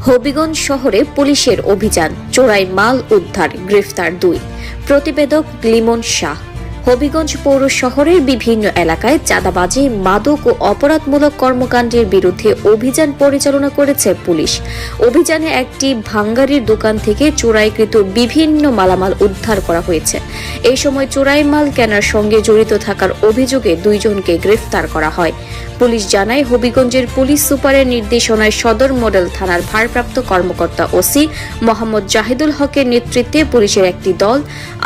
হবিগঞ্জ শহরে পুলিশের অভিযান, চোরাই মাল উদ্ধার, গ্রেফতার 2। প্রতিবেদক লিমন শাহ। হবিগঞ্জ পৌর শহরের বিভিন্ন এলাকায় চাঁদাবাজি, মাদক ও অপরাধমূলক কর্মকাণ্ডের বিরুদ্ধে অভিযান পরিচালনা করেছে পুলিশ। অভিযানে একটি ভাঙ্গারির দোকান থেকে চোরাইকৃত বিভিন্ন মালামাল উদ্ধার করা হয়েছে। এই সময় চোরাই মাল কেনার সঙ্গে জড়িত থাকার অভিযোগে 2 জনকে গ্রেফতার করা হয়। পুলিশ জানায়, হবিগঞ্জের পুলিশ সুপারের নির্দেশনায় সদর মডেল থানার ভারপ্রাপ্ত কর্মকর্তা ওসি মোহাম্মদ জাহিদুল হকের নেতৃত্বে পুলিশের একটি দল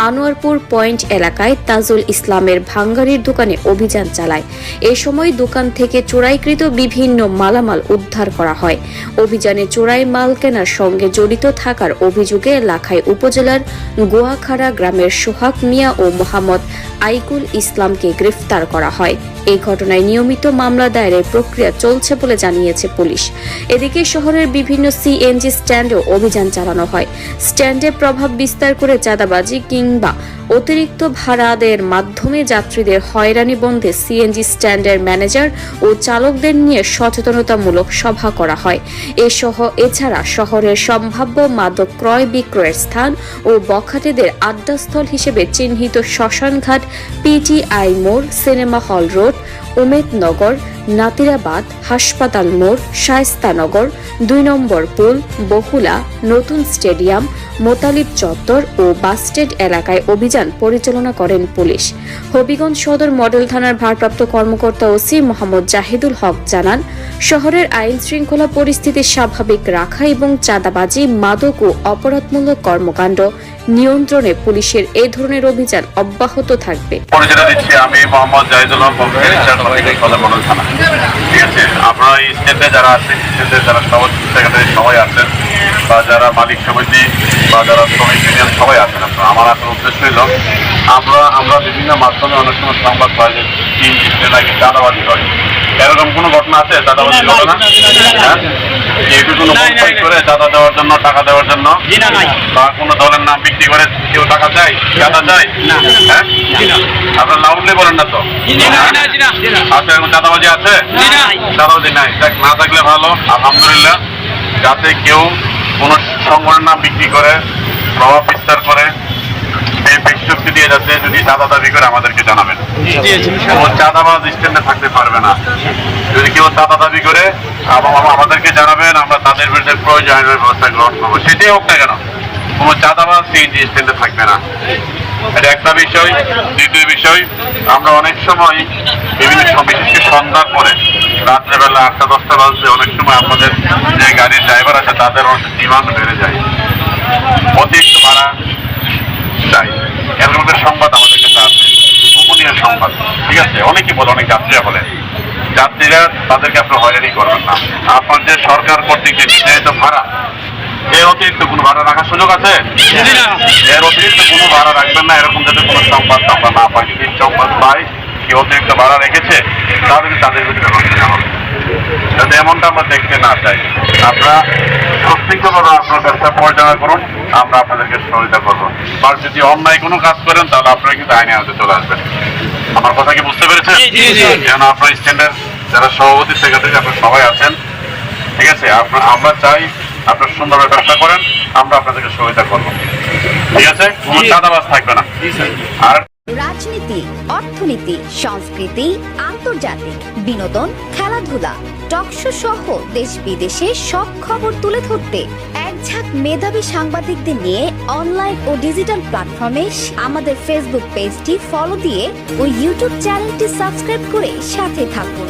আনোয়ারপুর পয়েন্ট এলাকায় তাজুল ইসলামের ভাঙ্গারির দোকানে অভিযান চালায়। এ সময় দোকান থেকে চোরাইকৃত বিভিন্ন মালামাল উদ্ধার করা হয়। অভিযানে চোরাই মাল কেনার সঙ্গে জড়িত থাকার অভিযোগে লাখাই উপজেলার গোয়াখাড়া গ্রামের সোহাগ মিয়া ও মোহাম্মদ আইকুল ইসলামকে গ্রেফতার করা হয়। এই ঘটনায় নিয়মিত মামলা দায়েরের প্রক্রিয়া চলছে বলে জানিয়েছে পুলিশ। এদিকে শহরের বিভিন্ন সিএনজি স্ট্যান্ডেও অভিযান চালানো হয়। স্ট্যান্ডে প্রভাব বিস্তার করে চাঁদাবাজি কিংবা অতিরিক্ত ভাড়া আদায়ের মাধ্যমে যাত্রীদের হয়রানি বন্ধে সিএনজি স্ট্যান্ডের ম্যানেজার ও চালকদের নিয়ে সচেতনতামূলক সভা করা হয়। এছাড়া শহরের সম্ভাব্য মাদক ক্রয় বিক্রয়ের স্থান ও বখাটেদের আড্ডাস্থল হিসেবে চিহ্নিত শ্মশানঘাট, পিটিআই মোড়, সিনেমা হল রোড, উমেদনগর, নাতিরাবাদ, হাসপাতাল মোড়, শায়েস্তানগর, 2 নম্বর পুল, বহুলা, নতুন স্টেডিয়াম, মোতালিব চত্বর ও বাসস্ট্যান্ড এলাকায় অভিযান পরিচালনা করেন পুলিশ। হবিগঞ্জ সদর মডেল থানার ভারপ্রাপ্ত কর্মকর্তা ওসি মোহাম্মদ জাহিদুল হক জানান, শহরের আইন শৃঙ্খলা পরিস্থিতি স্বাভাবিক রাখা এবং চাঁদাবাজি, মাদক ও অপরাধমূলক কর্মকাণ্ড নিয়ন্ত্রণে পুলিশের এই ধরনের অভিযান অব্যাহত থাকবে। আমি মোহাম্মদ জাহিদুল হক, থানা। ঠিক আছে, আপনারা এই স্টেটে যারা আছেন, স্টেটে যারা সেক্রেটারি সবাই আছেন, বা যারা মালিক সমিতি বা যারা শ্রমিক ইউনিয়ন সবাই আছেন, আমার আসল উদ্দেশ্য হইল আমরা বিভিন্ন মাধ্যমে অনেক সময় সংবাদ পাই যে 3 দিন আগে চাঁদাবাজি হয়। এরকম কোনো ঘটনা আছে চাঁদাবাজি হবে না? হ্যাঁ, কেউ কোনো করে চাঁদা দেওয়ার জন্য, টাকা দেওয়ার জন্য, বা কোনো দলের নাম বিক্রি করে কেউ টাকা চায়, চাঁদা চায়? হ্যাঁ, আপনার না উঠলে বলেন না তো। আচ্ছা, এখন চাঁদাবাজি আছে? চাঁদাবাজি নাই, না থাকলে ভালো, আলহামদুলিল্লাহ। যাতে কেউ কোনো সংগঠনের নাম বিক্রি করে, প্রভাব বিস্তার করে, এই শক্তি দিয়ে যাতে যদি চাঁদা দাবি করে আমাদেরকে জানাবেন। চাঁদাবাজ স্ট্যান্ডে থাকতে পারবে না। যদি কেউ চাঁদা দাবি করে আমাদেরকে জানাবেন, আমরা তাদের বিরুদ্ধে প্রয়োজনীয় ব্যবস্থা গ্রহণ করবো, সেটাই হোক না কেন। কোনো চাঁদাবাজ সিএনজি স্ট্যান্ডে থাকবে না। এটা একটা বিষয়। দ্বিতীয় বিষয়, আমরা অনেক সময় বিভিন্ন বিশেষ করে সন্ধ্যার পরে রাত্রেবেলা 8টা-10টা বাজতে অনেক সময় আমাদের যে গাড়ির ড্রাইভার আছে তাদের অনেক ডিমান্ড বেড়ে যায়, অতিরিক্ত ভাড়া চাই। এর মধ্যে সংবাদ আমাদের কাছে আছে, গোপনীয় সংবাদ। ঠিক আছে, অনেকে বলে, অনেক যাত্রীরা বলে, যাত্রীরা তাদেরকে আপনি হয়রানি করবেন না। আপনার যে সরকার কর্তৃক যে নির্ধারিত ভাড়া, এর অতিরিক্ত কোনো ভাড়া রাখার সুযোগ আছে? এর অতিরিক্ত কোনো ভাড়া রাখবেন না। এরকম যাতে কোনো সংবাদ আমরা না পাই। যদি সংবাদ পাই কেউ অতিরিক্ত ভাড়া রেখেছে, তাহলে তাদের বিরুদ্ধে ব্যবস্থা নেওয়া হবে, যাতে এমনটা আমরা দেখতে না চাই। আপনারা সত্যিকারভাবে আপনার ব্যবসা পরিচালনা করুন, আমরা আপনাদেরকে সহযোগিতা করবো। আর যদি অন্যায় কোনো কাজ করেন তাহলে আপনারা কিন্তু আইনে আনতে চলে আসবেন। আমার কথা কি বুঝতে পেরেছেন? যেন আপনার স্ট্যান্ডার্ড যারা সভাপতি, সেক্রেটারি, আপনারা সবাই আছেন। ঠিক আছে, আমরা চাই আপনার সুন্দরভাবে ব্যবসা করেন, আমরা আপনাদেরকে সহযোগিতা করবো। ঠিক আছে, কোনো চাঁদাবাজ থাকবে না। আর রাজনীতি, অর্থনীতি, সংস্কৃতি, আন্তর্জাতিক, বিনোদন, খেলাধুলা, টকশো সহ দেশ বিদেশে সব খবর তুলে ধরতে এক ঝাঁক মেধাবী সাংবাদিকদের নিয়ে অনলাইন ও ডিজিটাল প্ল্যাটফর্মে আমাদের ফেসবুক পেজটি ফলো দিয়ে ও ইউটিউব চ্যানেলটি সাবস্ক্রাইব করে সাথে থাকুন।